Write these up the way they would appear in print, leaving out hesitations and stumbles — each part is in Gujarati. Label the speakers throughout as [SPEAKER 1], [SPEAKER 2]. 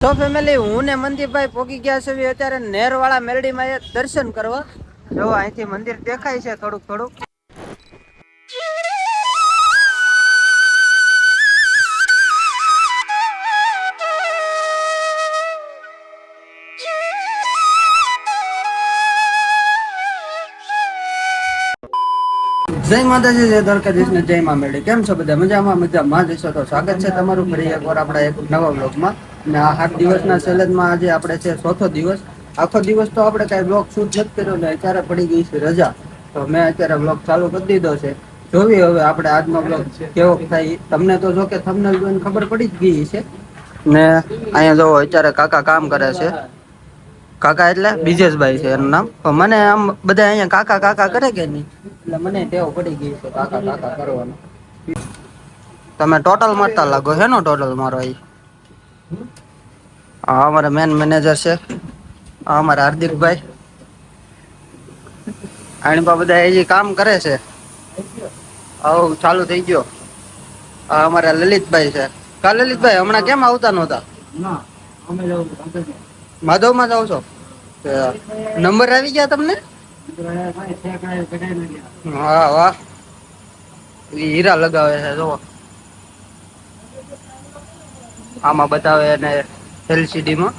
[SPEAKER 1] તો ફેમિલી, હું ને મનદીપભાઈ પોગી ગયા છે અત્યારે નેરવાળા મેરડીમાં દર્શન કરવા. જો અહીંથી મંદિર દેખાય છે થોડુંક થોડુંક. જય માતાજી, જય દ્વારકાધીશ ને જય માં મેરડી. કેમ છો બધા? મજામાં જશો તો સ્વાગત છે તમારું ફરી એકવાર આપણા એક નવા બ્લોગમાં. ને આ 8 દિવસના સેલેજમાં આજે આપણે છે ચોથો દિવસ. આખો દિવસ તો આપણે કઈ બ્લોગ શૂટ નથી કર્યો ને અત્યારે પડી ગઈ છે રજા, તો મેં અત્યારે બ્લોગ ચાલુ કરી દીધો છે. જોવી હવે આપણે આજનો બ્લોગ કેવો થાય. તમને તો જો કે થંબનેલ જોઈને ખબર પડી જ ગઈ છે ને. અહીંયા જો અત્યારે કાકા કામ કરે છે. કાકા એટલે બીજેશભાઈ છે એનું નામ. મને આમ બધા અહીંયા કાકા કાકા કરે કે નહીં, એટલે મને ટેવ પડી ગઈ છે કાકા કાકા કરવાનું. તમે ટોટલ મારતા લાગો. હેનો ટોટલ મારો? અહીં હા, અમારા મેન મેનેજર છે અમારા હાર્દિકભાઈ. આણી પા બધા હજી કામ કરે છે. હવ ચાલુ થઈ ગયો. અમારા લલિતભાઈ છે. કા લલિતભાઈ, હમણાં કેમ આવતા નહોતા? માધવમાં જાવ છો? નંબર આવી ગયા તમને? હા વાહ, હીરા લગાવે છે જો. આમાં બતાવે અને LCD માં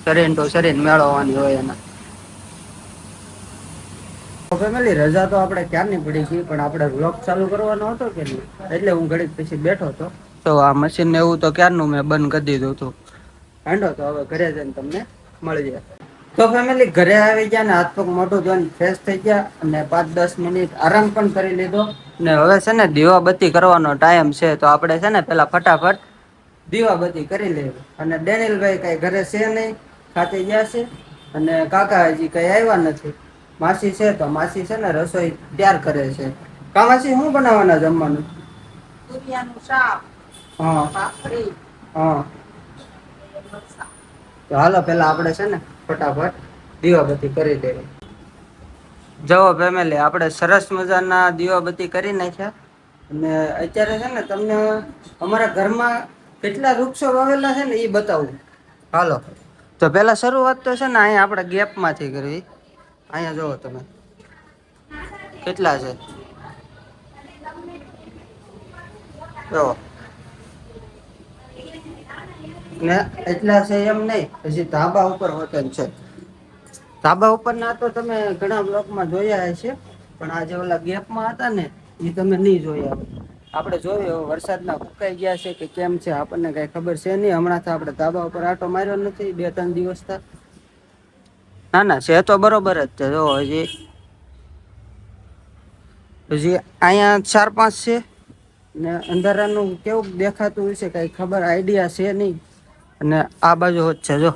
[SPEAKER 1] શરીન તો શરીન મેળવવાની હોય એના. ફેમિલી, રજા તો આપણે ક્યારની પડી ગઈ, પણ આપણે વ્લોગ ચાલુ કરવાનો હતો કે નહીં, એટલે હું ઘડીક પછી બેઠો હતો. તો આ મશીન ને એવું તો ક્યારનું મેં બંધ કરી દીધું હતું. હાંડો તો હવે ઘરે જઈને તમને મળી જાય. તો ફેમિલી, ઘરે આવી ગયા ને હાથ પગ મોઢું ધોઈને ફ્રેશ થઈ ગયા અને 5-10 મિનિટ આરામ પણ કરી લીધો. ને હવે છે ને દીવાબત્તી કરવાનો ટાઈમ છે, તો આપણે છે ને પેલા ફટાફટ દીવાબત્તી કરી લઈએ. અને ડેનિલભાઈ કઈ ઘરે છે નહીં, ખાતે ગયા છે. અને કાકા હજી કઈ આવ્યા નથી. માસી છે તો માસી છે ને રસોઈ તૈયાર કરે છે. કા માસી, શું બનાવવાના જમવાનું? દુધિયાનું શાક. હા, ભાખરી. હા, તો હાલો પેલા આપણે છે ને ફટાફટ દીવાબત્તી કરી દઈએ. જો ફેમિલી, આપણે સરસ મજાના દીવાબત્તી કરી નાખ્યા. અને અત્યારે છે ને તમને અમારા ઘરમાં કેટલા વૃક્ષો વાવેલા છે ને એ બતાવું. હાલો, તો પેલા શરૂઆત તો છે ને અહીંયા આપણે ગેપમાંથી કરવી. અહીંયા જોવો તમે કેટલા છે. જો ને એટલા છે એમ નહીં, હજી ધાબા ઉપર હોતન છે. ધાબા ઉપર ના તો તમે ઘણા બ્લોકમાં જોયા હશે, પણ આ જે ઓલા ગેપમાં હતા ને એ તમે નહીં જોયા. આપણે જોયું વરસાદના ફૂંકાઈ ગયા છે કે કેમ છે આપણને કઈ ખબર છે નહીં. હમણાં તો આપણે ધાબા ઉપર આટો માર્યો નથી 2-3 દિવસ થા. ના ના, છે તો બરોબર જ છે. જો હજી અહીંયા 4-5 છે ને અંધારાનું કેવું દેખાતું હશે કઈ ખબર આઈડિયા છે નહીં. અને આ બાજુ હોત છે જો,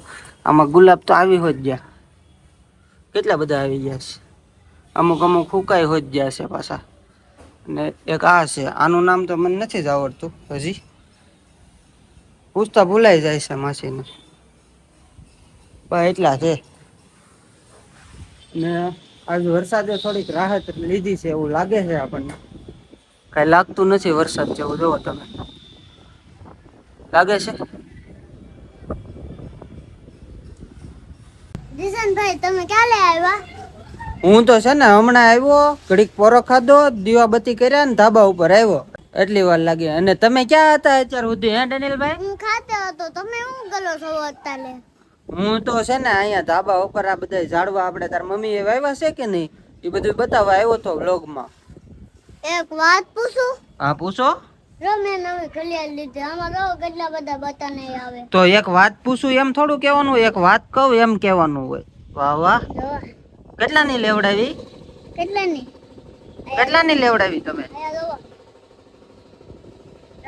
[SPEAKER 1] આમાં ગુલાબ તો આવી હોત ગયા. કેટલા બધા આવી ગયા છે. અમુક અમુક ફૂંકાઈ હોત ગયા છે પાછા. અને એક આ છે, આનું નામ તો મને નથી જ આવડતું હજી, પૂછતા ભૂલાઈ જાય છે માસીને. બસ એટલા છે. ને આજ વરસાદે થોડીક રાહત લીધી છે એવું લાગે છે આપણને. કઈ લાગતું નથી વરસાદ જેવું. જોવો તમે, લાગે છે?
[SPEAKER 2] જીસનભાઈ, તમે ક્યારે આવ્યા?
[SPEAKER 1] હું તો છે ને હમણાં આવ્યો, ઘડીક પોરો ખાધો, દીવાબત્તી કર્યા ને ધાબા ઉપર આવ્યો. એટલી વાર લાગી. અને તમે ક્યાં હતા અત્યાર સુધી? હે ડેનિલભાઈ?
[SPEAKER 2] હું ખાતે હતો. તમે શું કરો છો અત્યારે?
[SPEAKER 1] હું તો છે ને અહીંયા ધાબા ઉપર આ બધા ઝાડવા આપણે તાર મમ્મી એ વાવ્યા છે કે નહીં એ બધું બતાવવા આવ્યો તો વ્લોગમાં.
[SPEAKER 2] એક વાત પૂછું?
[SPEAKER 1] હા પૂછો.
[SPEAKER 2] જો મેં નવી ઘડિયાળ લીધી, આમાં જો કેટલા બધા બટન આવે.
[SPEAKER 1] તો એક વાત પૂછું એમ થોડું કહેવાનું, એક વાત કહું એમ કહેવાનું હોય. વાહ વાહ. કેટલાની લેવડાવી? કેટલાની લેવડાવી તમે?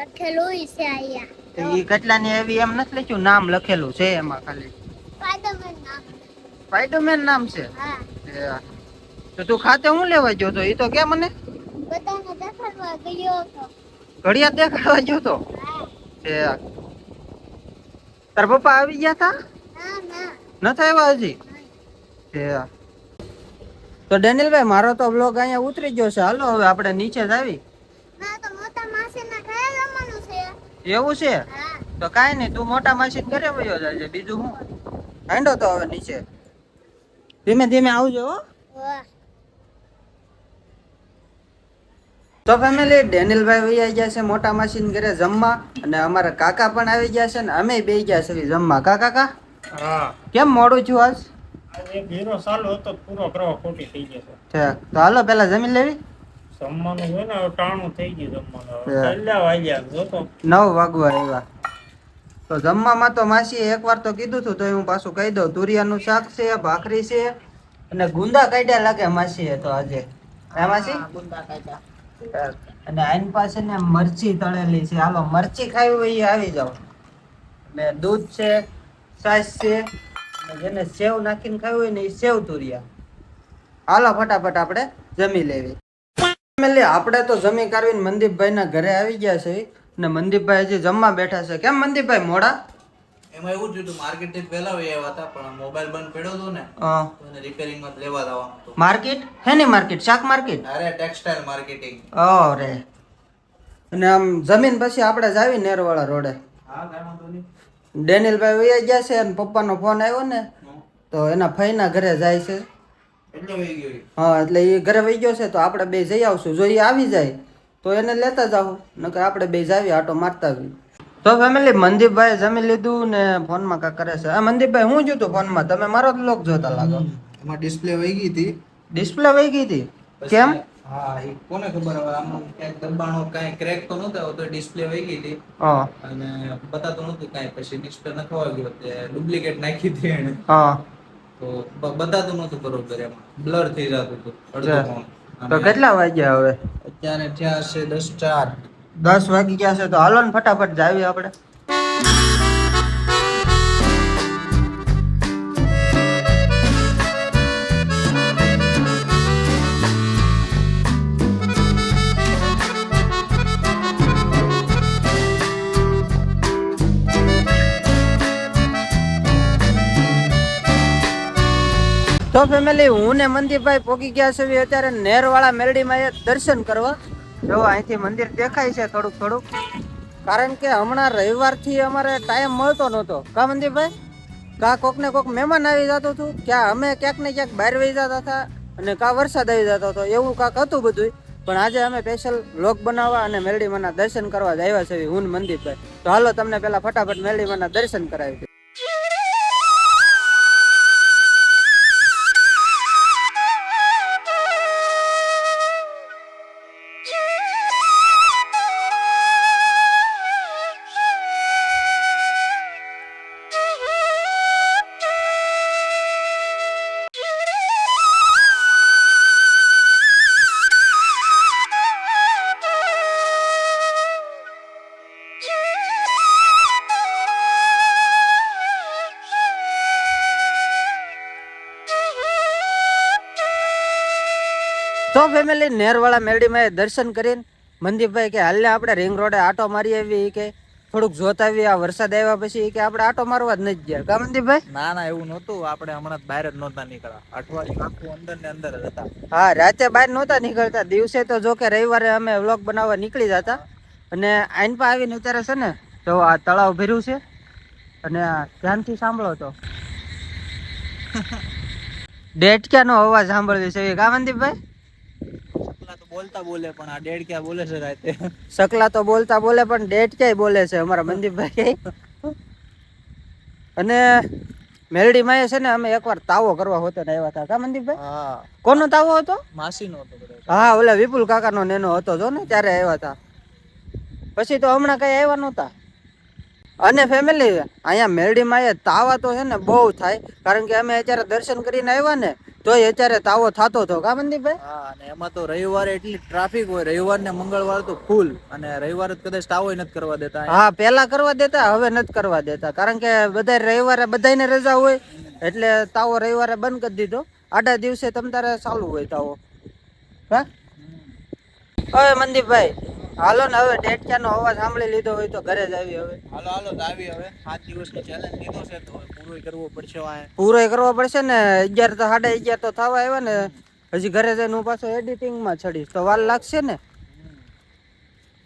[SPEAKER 2] લખેલું છે અહીંયા.
[SPEAKER 1] એ કેટલાની આવી એમ નથી લખ્યું, નામ લખેલું છે એમાં ખાલી.
[SPEAKER 2] સ્પાઈડરમેન નામ.
[SPEAKER 1] સ્પાઈડરમેન નામ છે?
[SPEAKER 2] હા.
[SPEAKER 1] તો તું ખાતે હું લેવા ગયો તો એ તો કે મને?
[SPEAKER 2] બધાને દેખાડવા ગયો હતો.
[SPEAKER 1] ઘડિયાળ દેખાડવા ગયો તો?
[SPEAKER 2] હા.
[SPEAKER 1] તાર પપ્પા આવી ગયા તા?
[SPEAKER 2] ના.
[SPEAKER 1] નથી આવ્યા હજી? તો ડેનિલભાઈ, મારો તો બ્લોગ અહીંયા ઉતરી ગયો છે. હાલો હવે આપણે નીચે જ આવી.
[SPEAKER 2] ના, તો મોટા માસીના ઘરે જવાનું છે.
[SPEAKER 1] એવું છે?
[SPEAKER 2] હા.
[SPEAKER 1] તો તો કાંઈ નહીં, તું મોટા માસી ઘરે વયો જાય, બીજું હું. હાંડો તો હવે નીચે ધીમે ધીમે આવજો હો.
[SPEAKER 2] વાહ.
[SPEAKER 1] તો ફેમિલી ડેનિલભાઈ વૈયા ગયા છે મોટા માસીને ઘરે જમવા, અને અમારા કાકા પણ આવી ગયા છે ને અમે બે ગયા છે જમવા. કાકા
[SPEAKER 3] હા
[SPEAKER 1] કેમ મોડું છું આજ?
[SPEAKER 3] આજે ઘેરો ચાલુ હતો તો પૂરો કરવા ખોટી થઈ જશે.
[SPEAKER 1] ઠીક, તો હાલો પેલા જમી લેવી.
[SPEAKER 3] જમવાનું હોય ને હવે ટાણું થઈ ગયું જમવાનું. હવે
[SPEAKER 1] હા.
[SPEAKER 3] કેટલા વાગ્યા જોતો
[SPEAKER 1] 9 વાગવા આવ્યા. તો જમવામાં તો માસીએ એકવાર તો કીધું હતું, તો હું પાછું કહી દઉં. તુરિયાનું શાક છે, ભાખરી છે, અને ગુંદા કાઢ્યા લાગે માસીએ તો આજે. હે માસી? અને આઈન પાસે ને મરચી તળેલી છે. હાલો મરચી ખાવી હોય એ આવી જાવ. ને દૂધ છે, છાશ છે, અને જેને સેવ નાખીને ખાવી હોય ને એ સેવ તુરિયા. હાલો ફટાફટ આપણે જમી લેવી. ફેમિલી આપણે તો જમી કાઢવીને મનદીપભાઈ ના ઘરે આવી ગયા છે, ને મનદીપભાઈ હજી જમવા બેઠા છે. કેમ મનદીપભાઈ મોડા?
[SPEAKER 4] એમાં એવું થયું હતું, માર્કેટ થી પહેલા આવ્યા હતા પણ મોબાઈલ બંધ પડ્યો હતો ને
[SPEAKER 1] હા.
[SPEAKER 4] તો એને રિપેરિંગ માં લેવા જવાનું હતું.
[SPEAKER 1] માર્કેટ હેની માર્કેટ? શાક માર્કેટ?
[SPEAKER 4] અરે ટેક્સટાઇલ માર્કેટિંગ.
[SPEAKER 1] અરે, અને આમ જમીન પછી આપણે જાવી નેરવાળા રોડે.
[SPEAKER 4] હા કાંઈ વાંધો નહીં.
[SPEAKER 1] ડેનિલભાઈ વૈયા ગયા છે, અને પપ્પાનો ફોન આવ્યો ને તો એના ફઈના ઘરે જાય છે.
[SPEAKER 4] એટલે વહી ગયો ઈ.
[SPEAKER 1] હા, એટલે એ ઘરે વહી ગયો છે, તો આપણે બે જઈ આવશું. જો એ આવી જાય તો એને લેતા જાવ, નકર આપણે બે જાવી આટો મારતા આવી. તો ફેમિલી મનદીપભાઈ જમી લીધું ને ફોનમાં કાંક કરે છે. આ મનદીપભાઈ હું જોતું ફોનમાં? તમે મારો જ લોક જોતા લાગો.
[SPEAKER 4] એમાં ડિસ્પ્લે વહી ગઈ હતી.
[SPEAKER 1] ડિસ્પ્લે વહી ગઈ હતી?
[SPEAKER 4] પછી-
[SPEAKER 1] કેમ?
[SPEAKER 4] હા એ કોને ખબર હવે, આમાં ક્યાંક દબાણો કાંઈ ક્રેક તો નહોતા તો ડિસ્પ્લે વહી ગઈ હતી
[SPEAKER 1] હા
[SPEAKER 4] અને બતાતું નહોતું કાંઈ. પછી ડિસ્પ્લે નખવા ગયો એટલે ડુપ્લિકેટ નાખી હતી એને,
[SPEAKER 1] હા.
[SPEAKER 4] તો બતાતું નહોતું બરોબર, એમાં બ્લર થઈ જતું હતું અડધો ફોન.
[SPEAKER 1] તો કેટલા વાગ્યા હવે?
[SPEAKER 4] અત્યારે થયા છે 10:04.
[SPEAKER 1] 10 વાગી ગયા છે. તો હાલો ને ફટાફટ જાવી આપણે. તો ફેમિલી હું ને મનદીપભાઈ પોગી ગયા છે અત્યારે નેરવાળા મેરડીમાં એ દર્શન કરવા. જો અહીંથી મંદિર દેખાય છે થોડુંક થોડુંક, કારણ કે હમણાં રવિવારથી અમારે ટાઈમ મળતો નહોતો. કા મનદીપભાઈ? કા કોક ને કોક મહેમાન આવી જતો હતું, ક્યાં અમે ક્યાંક ને ક્યાંક બહાર વહી જતા હતા, અને કા વરસાદ આવી જતો હતો, એવું કાંક હતું બધું. પણ આજે અમે સ્પેશિયલ વ્લોગ બનાવવા અને મેરડીમાંના દર્શન કરવા જ આવ્યા છે હું ને મનદીપભાઈ. તો હાલો તમને પેલા ફટાફટ મેરડીમાંના દર્શન કરાવી દઉં. તો ફેમિલી નેરવાળા મેરડીમાં દર્શન કરીને મનદીપભાઈ કે હાલને આપણે રિંગ રોડે આટો મારી આવી, કે થોડુંક જોતા આવી. આ વરસાદ આવ્યા પછી કે આપણે આટો મારવા જ નથી ગયા. કા મનદીપભાઈ?
[SPEAKER 4] ના ના એવું નહોતું, આપણે હમણાં બહાર જ નહોતા નીકળ્યા. અઠવાડિયું આખું અંદર ને અંદર જ હતા.
[SPEAKER 1] હા, રાતે બહાર નહોતા નીકળતા. દિવસે તો જો કે રવિવારે અમે વ્લોગ બનાવવા નીકળી જતા. અને આઈન પર આવીને અત્યારે છે ને તો આ તળાવ ભર્યું છે, અને આ ધ્યાનથી સાંભળો તો ડેટક્યાનો અવાજ સાંભળવી છે. કા મનદીપભાઈ?
[SPEAKER 4] સકલા તો બોલતા બોલે પણ આ ડેડ ક્યાં બોલે છે રાતે.
[SPEAKER 1] સકલા તો બોલતા બોલે પણ ડેટક્યાય બોલે છે અમારા મનદીપભાઈ. અને મેરડીમાં એ છે ને અમે એકવાર તાવો કરવા હોતો ને આવ્યા હતા. કા મનદીપભાઈ?
[SPEAKER 4] હા
[SPEAKER 1] કોનો તાવો હતો?
[SPEAKER 4] માસી નો હતો કદાચ.
[SPEAKER 1] હા, ઓલા વિપુલ કાકાનો નેનો હતો જો ને, ત્યારે આવ્યા હતા. પછી તો હમણાં કઈ આવ્યા નહોતા. અને ફેમિલી અહીંયા મેરડીમાં એ તાવા તો છે ને બહુ થાય, કારણ કે અમે અત્યારે દર્શન કરીને આવ્યા ને તોય અત્યારે તાવો થતો હતો. કા મનદીપભાઈ?
[SPEAKER 4] હા અને એમાં તો રવિવારે એટલી ટ્રાફિક હોય, રવિવાર ને મંગળવાર તો ફૂલ, અને રવિવારે તો કદાચ તાવોય નથી કરવા દેતા.
[SPEAKER 1] હા, પેલા કરવા દેતા, હવે નથી કરવા દેતા, કારણ કે બધા રવિવારે બધાને રજા હોય એટલે તાવો રવિવારે બંધ કરી દીધો. આડા દિવસે તમ તારે ચાલુ હોય તાવો. હા હવે મનદીપભાઈ હાલો ને, હવે ડેટક્યાનો અવાજ સાંભળી લીધો હોય તો ઘરે જ આવી. હવે
[SPEAKER 4] હાલો હાલો તો આવી. હવે 7 દિવસનો ચેલેન્જ લીધો છે તો પૂરો કરવો પડશે.
[SPEAKER 1] પૂરો કરવો પડશે ને. 11 તો 11:30 તો થવા આવ્યા ને. હજી ઘરે જઈને હું પાછો એડિટિંગમાં ચડીશ તો વાર લાગશે ને.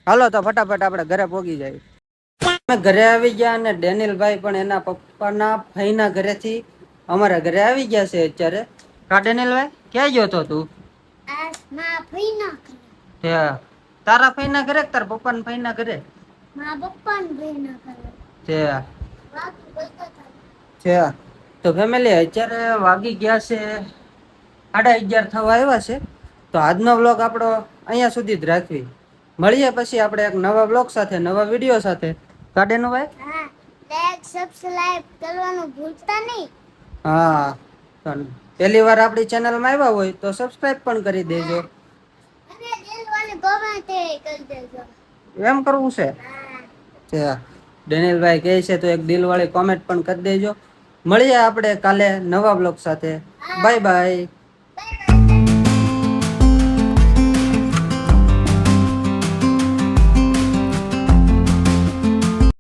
[SPEAKER 1] હાલો તો ફટાફટ આપણે ઘરે પહોંચી જાય. અમે ઘરે આવી ગયા અને ડેનિલભાઈ પણ એના પપ્પાના ભાઈના ઘરેથી અમારા ઘરે આવી ગયા છે અત્યારે. કા ડેનિલભાઈ ક્યાં ગયો તો તું?
[SPEAKER 2] આ માં ભાઈ ના કરે.
[SPEAKER 1] તે તારા ભાઈના ઘરે કે તારા પપ્પાના ભાઈના ઘરે?
[SPEAKER 2] માં પપ્પા ને ભાઈ ના કરે.
[SPEAKER 1] તે
[SPEAKER 2] બાકી બોલતા હતા.
[SPEAKER 1] છે. તો ફેમિલી અત્યારે વાગી ગયા છે 11:30 થવા આવ્યા છે. તો આજનો વ્લોગ આપણો અહીંયા સુધી જ રાખવી. મળીએ પછી આપણે એક નવા વ્લોગ સાથે, નવા વિડીયો સાથે. કાઢેનું ભાઈ?
[SPEAKER 2] હા, લાઈક સબસ્ક્રાઇબ કરવાનું ભૂલતા નહીં.
[SPEAKER 1] હા, તો પહેલી વાર આપણી ચેનલમાં આવ્યા હોય તો સબસ્ક્રાઇબ પણ કરી દેજો.
[SPEAKER 2] અને દિલ વાળી કોમેન્ટ કરી દેજો.
[SPEAKER 1] એમ કરવું છે?
[SPEAKER 2] હા.
[SPEAKER 1] છે. ડેનિલભાઈ કહે છે તો એક દિલવાળી કોમેન્ટ પણ કરી દેજો. મળીએ આપણે કાલે નવા બ્લોગ સાથે. Bye bye.